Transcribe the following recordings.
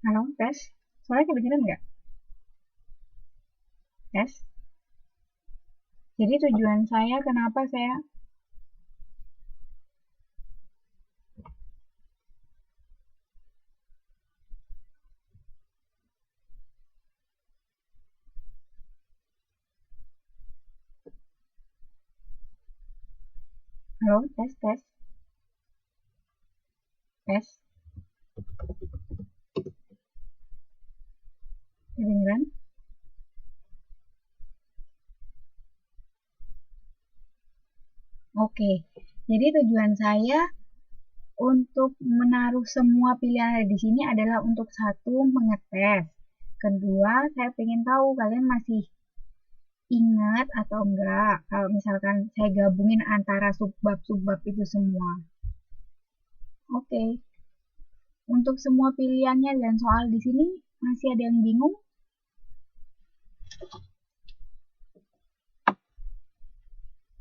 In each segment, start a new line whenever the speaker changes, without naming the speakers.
Halo, tes. Suaranya kedengeran nggak? Tes. Jadi tujuan saya kenapa saya... Halo, tes, tes, tes. Kedengeran? Oke. Jadi tujuan saya untuk menaruh semua pilihan ada di sini adalah untuk satu, mengetes. Kedua, saya pengen tahu kalian masih ingat atau enggak kalau misalkan saya gabungin antara subbab-subbab itu semua. Oke. Untuk semua pilihannya dan soal di sini masih ada yang bingung?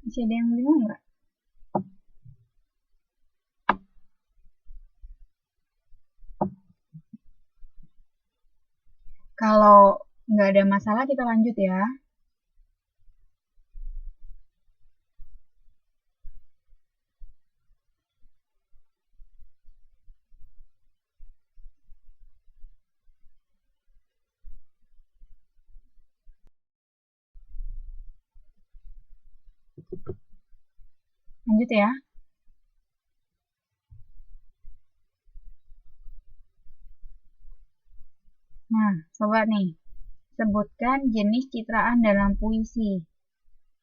Masih ada yang bingung nggak? Kalau nggak ada masalah kita lanjut ya. Lanjut ya. Nah, coba nih. Sebutkan jenis citraan dalam puisi.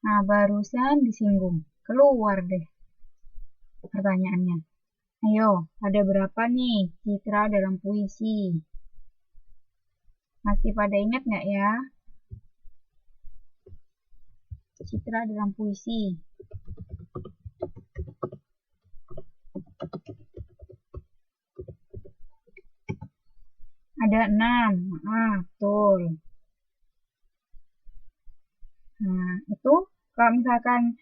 Nah, barusan disinggung. Keluar deh pertanyaannya. Ayo, ada berapa nih citra dalam puisi? Masih pada ingat nggak ya? Citra dalam puisi. Ada 6. Ah, betul. Nah, itu kalau misalkan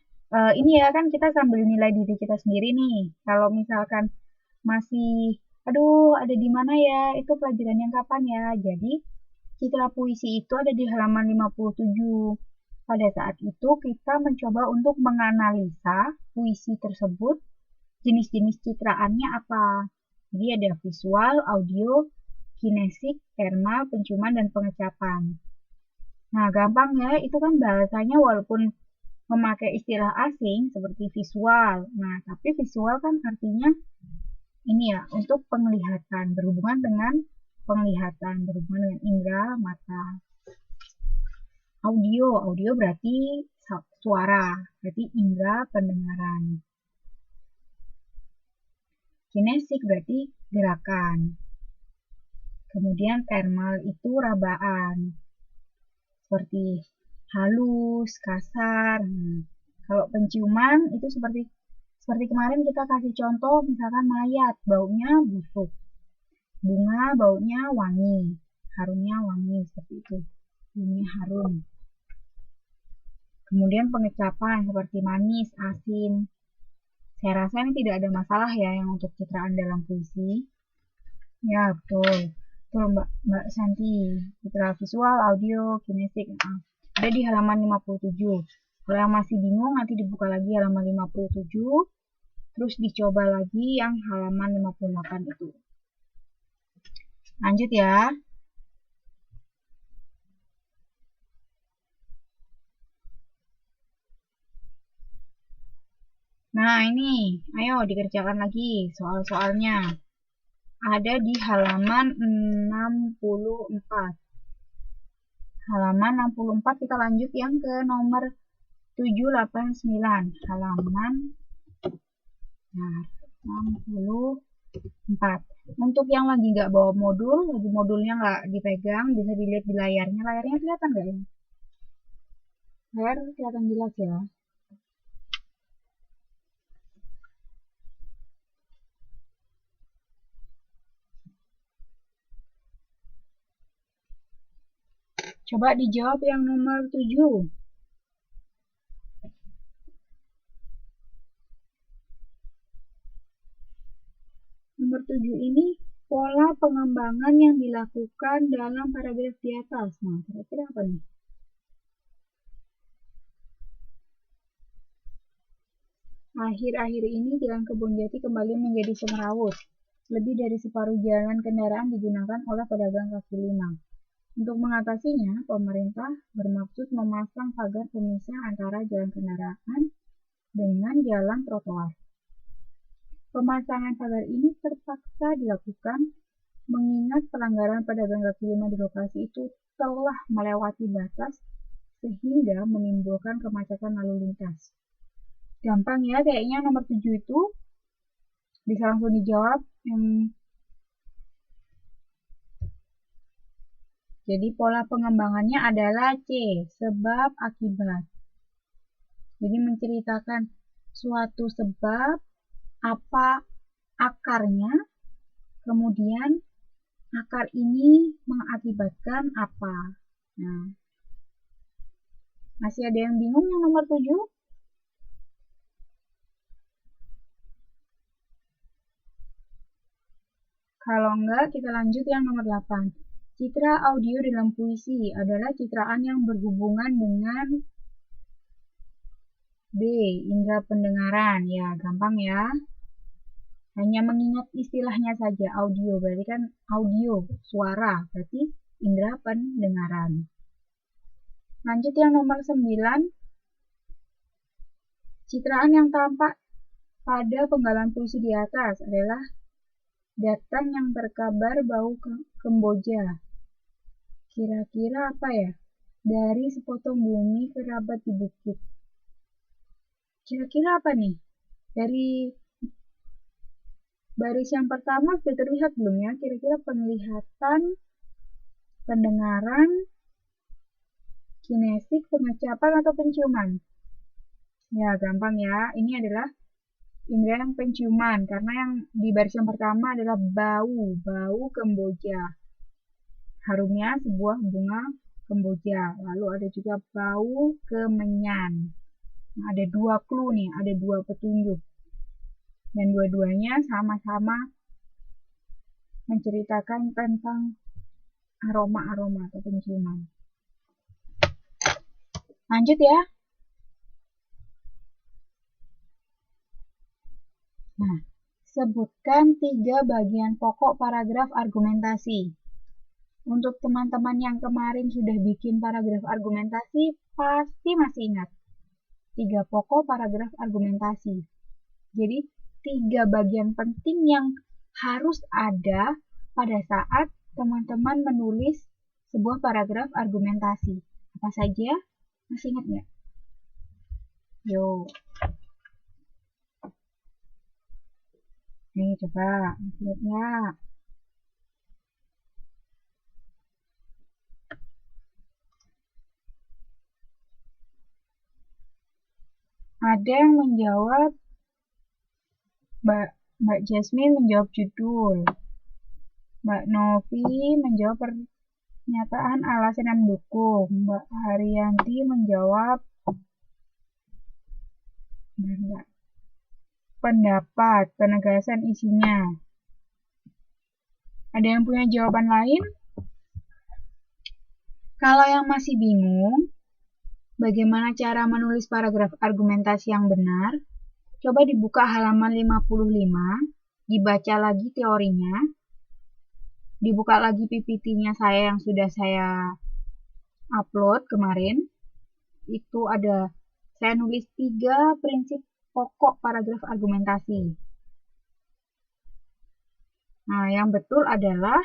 ini ya kan kita sambil nilai diri kita sendiri nih. Kalau misalkan masih, aduh, ada di mana ya? Itu pelajaran yang kapan ya? Jadi, citra puisi itu ada di halaman 57. Pada saat itu kita mencoba untuk menganalisa puisi tersebut, jenis-jenis citraannya apa. Jadi ada visual, audio, kinesik, termal, penciuman, dan pengecapan. Nah, gampang ya, itu kan bahasanya walaupun memakai istilah asing seperti visual. Nah, tapi visual kan artinya ini ya, untuk penglihatan, berhubungan dengan penglihatan, berhubungan dengan indera mata. Audio, audio berarti suara, berarti indera pendengaran. Kinesik berarti gerakan. Kemudian thermal itu rabaan, seperti halus, kasar. Kalau penciuman itu seperti kemarin kita kasih contoh, misalkan mayat, baunya busuk. Bunga baunya wangi, harumnya wangi, seperti itu. Baunya harum. Kemudian pengecapan seperti manis, asin. Saya rasa ini tidak ada masalah ya yang untuk citraan dalam puisi. Ya, betul. Betul, Mbak Santi. Citra visual, audio, kinesik. Ada di halaman 57. Kalau yang masih bingung, nanti dibuka lagi halaman 57. Terus dicoba lagi yang halaman 58 itu. Lanjut ya. Nah, ini. Ayo dikerjakan lagi soal-soalnya. Ada di halaman 64. Halaman 64 kita lanjut yang ke nomor 789. Halaman 64. Untuk yang lagi nggak bawa modul, lagi modulnya nggak dipegang, bisa dilihat di layarnya. Layarnya kelihatan nggak ya? Layar kelihatan jelas ya. Coba dijawab yang nomor 7. Nomor 7 ini pola pengembangan yang dilakukan dalam paragraf di atas. Nah, kira-kira apa nih? Akhir-akhir ini jalan Kebonjati kembali menjadi semrawut. Lebih dari separuh jalan kendaraan digunakan oleh pedagang kaki lima. Untuk mengatasinya, pemerintah bermaksud memasang pagar pemisah antara jalan kendaraan dengan jalan trotoar. Pemasangan pagar ini terpaksa dilakukan mengingat pelanggaran pedagang kaki lima di lokasi itu telah melewati batas sehingga menimbulkan kemacetan lalu lintas. Gampang ya, kayaknya nomor 7 itu bisa langsung dijawab. Jadi pola pengembangannya adalah C, sebab akibat. Jadi menceritakan suatu sebab, apa akarnya, kemudian akar ini mengakibatkan apa. Nah, masih ada yang bingung yang nomor 7? Kalau enggak, kita lanjut yang nomor 8. Citra audio dalam puisi adalah citraan yang berhubungan dengan B, indera pendengaran. Ya, gampang ya. Hanya mengingat istilahnya saja, audio berarti kan audio, suara, berarti indera pendengaran. Lanjut yang nomor 9. Citraan yang tampak pada penggalan puisi di atas adalah datang yang berkabar bau Kamboja. Kira-kira apa ya? Dari sepotong bumi kerabat di bukit. Kira-kira apa nih? Dari baris yang pertama sudah terlihat belum ya? Kira-kira penglihatan, pendengaran, kinesik, pengecapan, atau penciuman? Ya, gampang ya. Ini adalah indera yang penciuman, karena yang di baris yang pertama adalah bau Kamboja. Harumnya sebuah bunga Kamboja. Lalu ada juga bau kemenyan. Nah, ada 2 clue nih, ada 2 petunjuk. Dan dua-duanya sama-sama menceritakan tentang aroma-aroma atau penciuman. Lanjut ya. Nah, sebutkan 3 bagian pokok paragraf argumentasi. Untuk teman-teman yang kemarin sudah bikin paragraf argumentasi, pasti masih ingat 3 pokok paragraf argumentasi. Jadi 3 bagian penting yang harus ada pada saat teman-teman menulis sebuah paragraf argumentasi. Apa saja? Masih ingat nggak? Yo. Nih, coba. Masih ingat nggak? Ada yang menjawab, Mbak Jasmine menjawab judul. Mbak Novi menjawab pernyataan alasan yang mendukung. Mbak Haryanti menjawab pendapat, penegasan isinya. Ada yang punya jawaban lain? Kalau yang masih bingung, bagaimana cara menulis paragraf argumentasi yang benar? Coba dibuka halaman 55, dibaca lagi teorinya, dibuka lagi PPT-nya saya yang sudah saya upload kemarin. Itu ada, saya nulis 3 prinsip pokok paragraf argumentasi. Nah, yang betul adalah,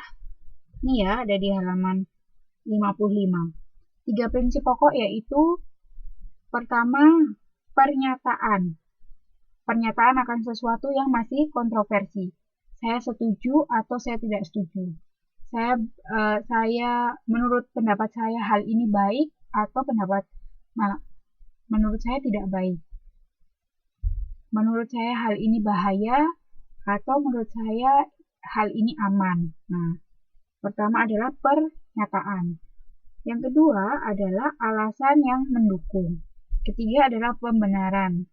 ini ya, ada di halaman 55. 3 prinsip pokok yaitu, pertama, pernyataan. Pernyataan akan sesuatu yang masih kontroversi. Saya setuju atau saya tidak setuju. Saya menurut pendapat saya hal ini baik atau menurut saya tidak baik. Menurut saya hal ini bahaya atau menurut saya hal ini aman. Nah, pertama adalah pernyataan. Yang kedua adalah alasan yang mendukung. Ketiga adalah pembenaran.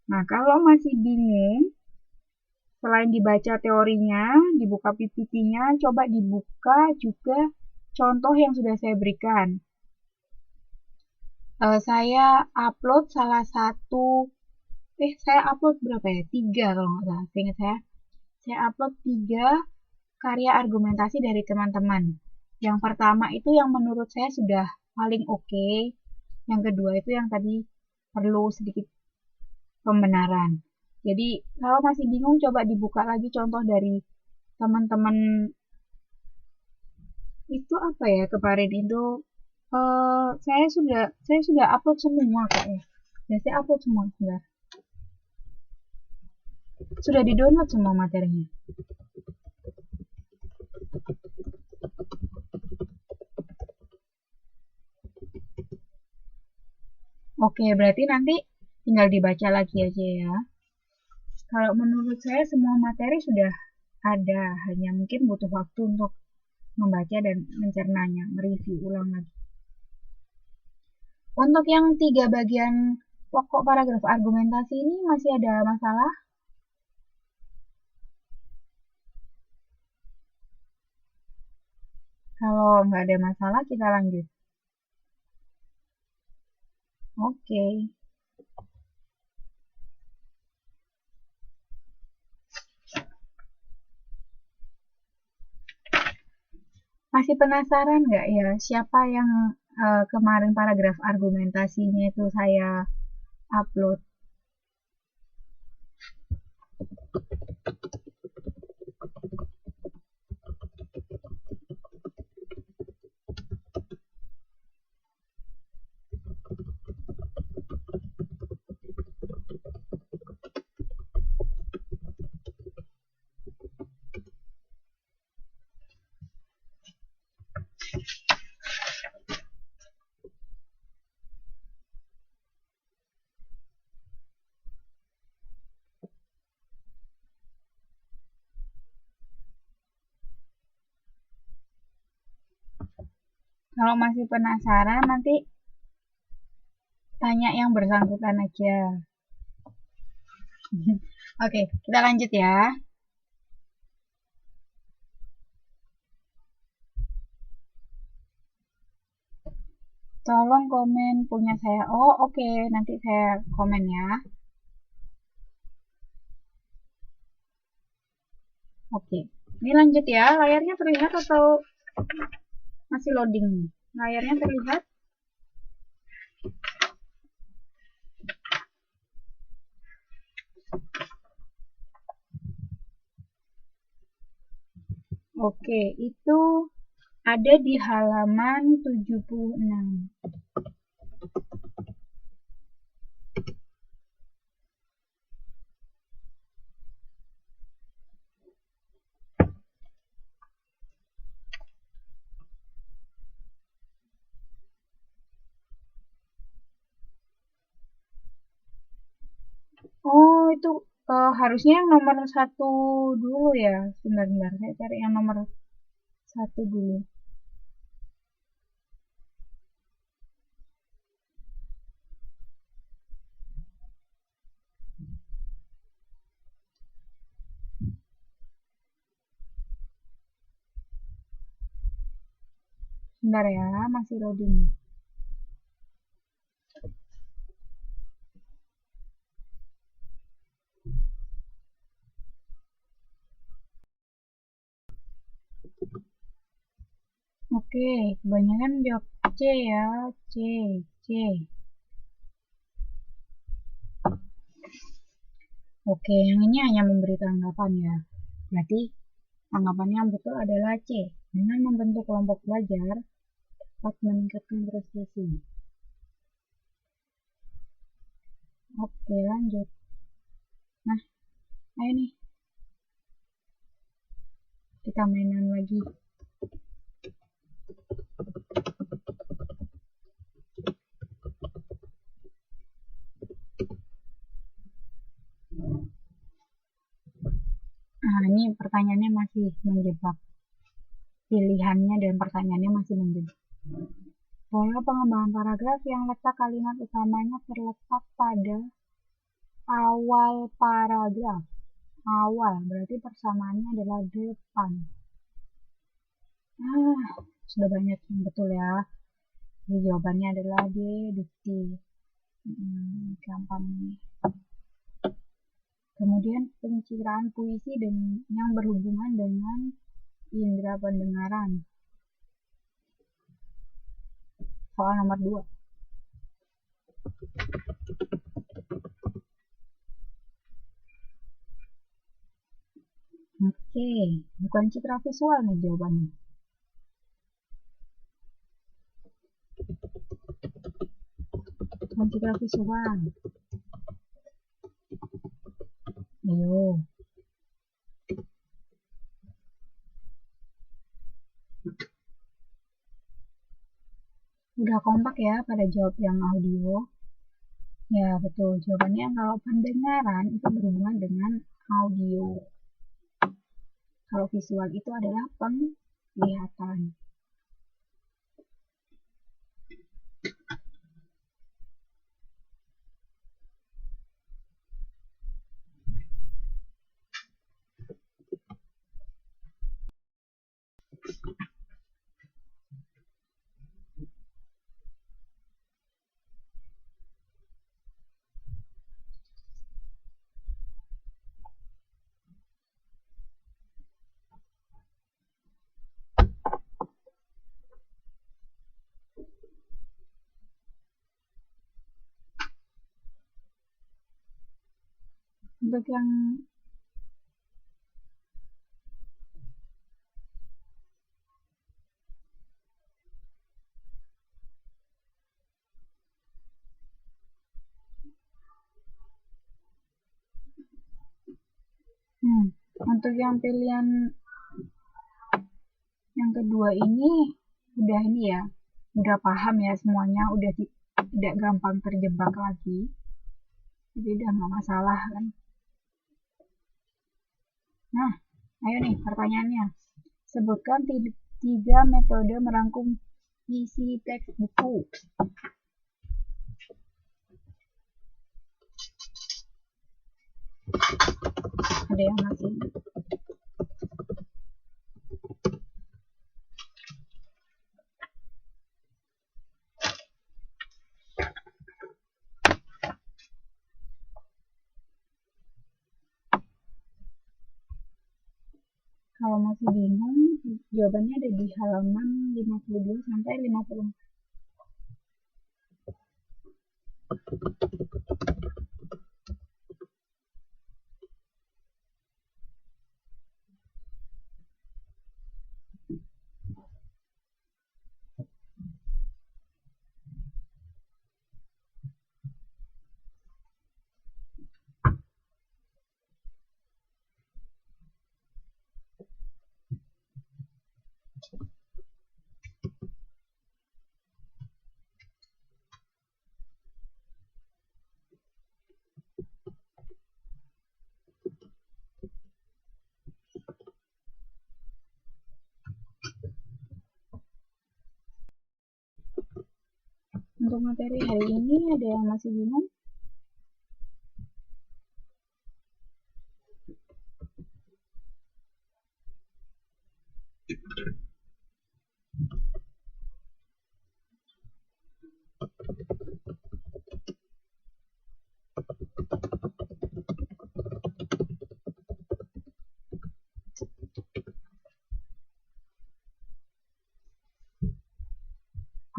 Nah, kalau masih bingung, Selain dibaca teorinya, dibuka PPT-nya, coba dibuka juga contoh yang sudah saya berikan. Saya upload salah satu, saya upload berapa ya? 3 kalau nggak salah, seingat saya. Saya upload 3 karya argumentasi dari teman-teman. Yang pertama itu yang menurut saya sudah paling oke. Yang kedua itu yang tadi perlu sedikit pembenaran. Jadi kalau masih bingung coba dibuka lagi contoh dari teman-teman itu apa ya kemarin itu saya sudah upload semua kok ya. Ya saya upload semua sudah di-download semua materinya. Oke, berarti nanti tinggal dibaca lagi aja ya. Kalau menurut saya semua materi sudah ada, hanya mungkin butuh waktu untuk membaca dan mencernanya, mereview ulang lagi. Untuk yang 3 bagian pokok paragraf argumentasi ini masih ada masalah? Kalau nggak ada masalah, kita lanjut. Oke. Masih penasaran nggak ya siapa yang kemarin paragraf argumentasinya itu saya upload? Kalau masih penasaran nanti tanya yang bersangkutan aja. Oke, kita lanjut ya. Tolong komen punya saya. Oh, oke, nanti saya komen ya. Oke. Ini lanjut ya. Layarnya terlihat atau masih loading nih? Layarnya terlihat? Oke, itu ada di halaman 76. Oh, itu harusnya yang nomor 1 dulu ya. Sebentar, saya cari yang nomor 1 dulu. Sebentar ya, masih loading. Oke, kebanyakan jawab C ya, C, C. Oke, yang ini hanya memberi tanggapan ya. Berarti tanggapan yang betul adalah C. Dengan membentuk kelompok belajar dapat meningkatkan prestasi. Oke, lanjut. Nah, ayo nih. Kita mainan lagi. Nah, ini pertanyaannya masih menjebak. Pilihannya dan pertanyaannya masih menjebak. Pola pengembangan paragraf yang letak kalimat utamanya terletak pada awal paragraf. awal, berarti persamaannya adalah depan. Sudah banyak yang betul ya. Jadi jawabannya adalah deduktif. Gampang nih. Kemudian pencitraan puisi yang berhubungan dengan indera pendengaran. Soal nomor 2. Oke, bukan citra visual nih jawabannya. Bukan citra visual. Ayo. Udah kompak ya pada jawab yang audio. Ya betul, jawabannya kalau pendengaran itu berhubungan dengan audio. Kalau visual itu adalah penglihatan. Untuk yang untuk yang pilihan yang kedua ini ya, udah paham ya semuanya, udah tidak gampang terjebak lagi. Jadi udah nggak masalah kan. Nah, ayo nih pertanyaannya. Sebutkan 3 metode merangkum isi teks buku. Ada yang masih? Kalau masih bingung, jawabannya ada di halaman 52 sampai 54. Untuk materi hari ini ada yang masih bingung?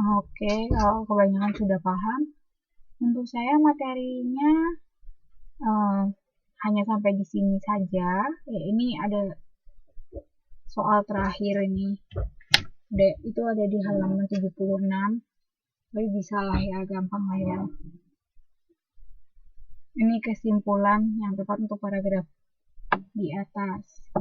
Oke, kalau kebanyakan sudah paham, untuk saya materinya hanya sampai di sini saja. Ini ada soal terakhir ini. Itu ada di halaman 76. Tapi bisa lah ya, gampang lah ya. Ini kesimpulan yang tepat untuk paragraf di atas.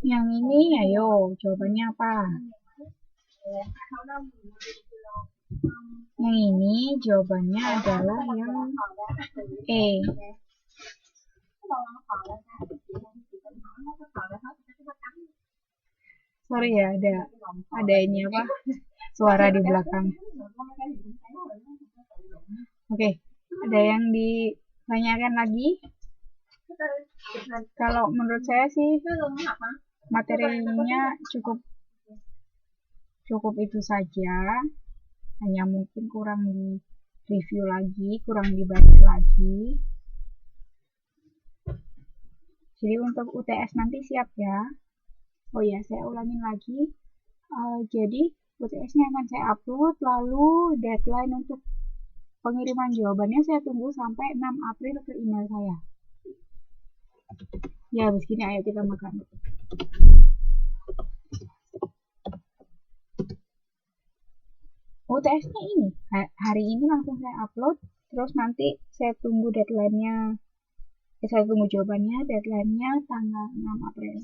Yang ini, ayo, jawabannya apa? Yang ini jawabannya adalah yang E. Sorry ya, ada ini apa? Suara di belakang. Oke, ada yang ditanyakan lagi? Kalau menurut saya sih materinya cukup itu saja, hanya mungkin kurang di review lagi, kurang dibaca lagi. Jadi untuk UTS nanti siap ya. Oh ya, saya ulangin lagi. Jadi UTS-nya akan saya upload, lalu deadline untuk pengiriman jawabannya saya tunggu sampai 6 April ke email saya. Ya, habis gini ayo kita makan. UTS-nya ini, hari ini langsung saya upload, terus nanti saya tunggu deadline-nya, saya tunggu jawabannya, deadline-nya tanggal 6 April.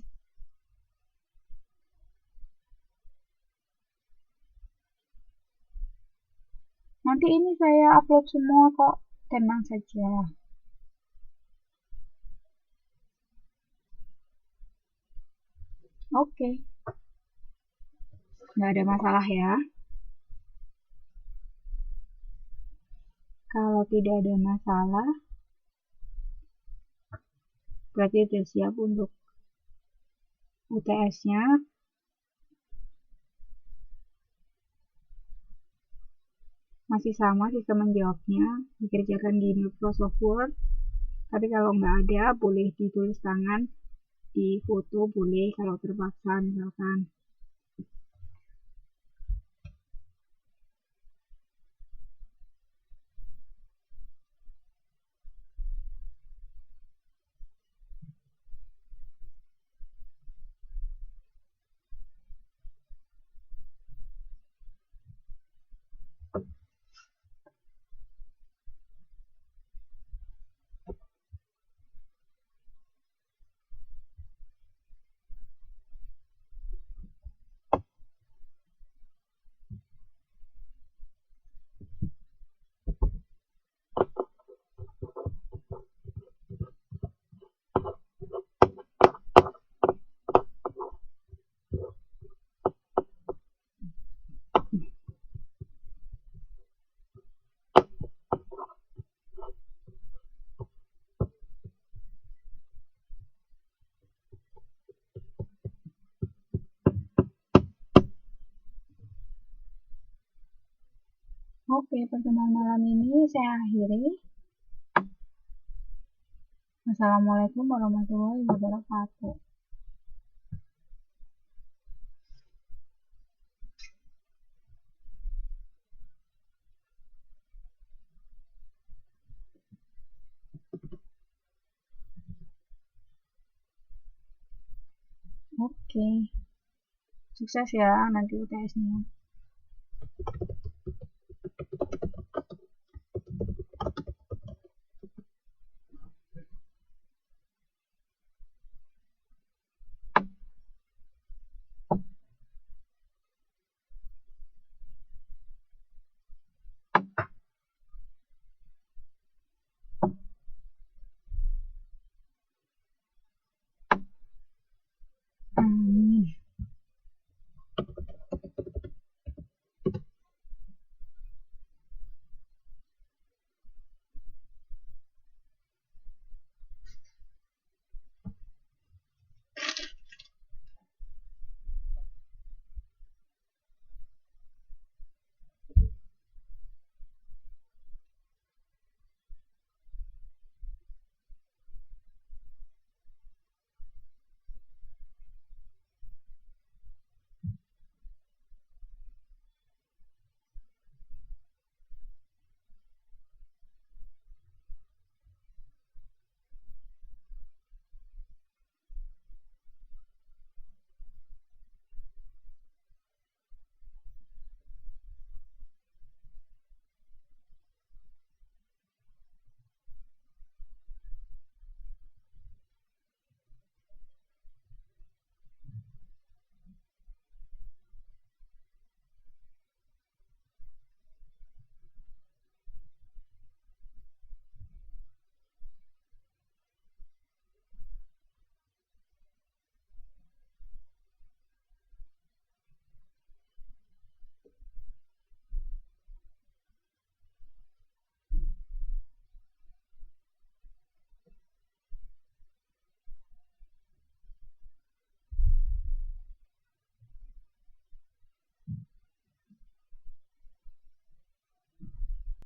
Nanti ini saya upload semua kok, tenang saja. Oke. Nggak ada masalah ya. Kalau tidak ada masalah, berarti sudah siap untuk UTS-nya. Masih sama sistem menjawabnya, dikerjakan di Microsoft Word. Tapi kalau nggak ada, boleh ditulis tangan, di foto boleh kalau terpaksa misalkan. Oke, pertemuan malam ini saya akhiri. Assalamualaikum warahmatullahi wabarakatuh. Oke, sukses ya nanti UTS-nya.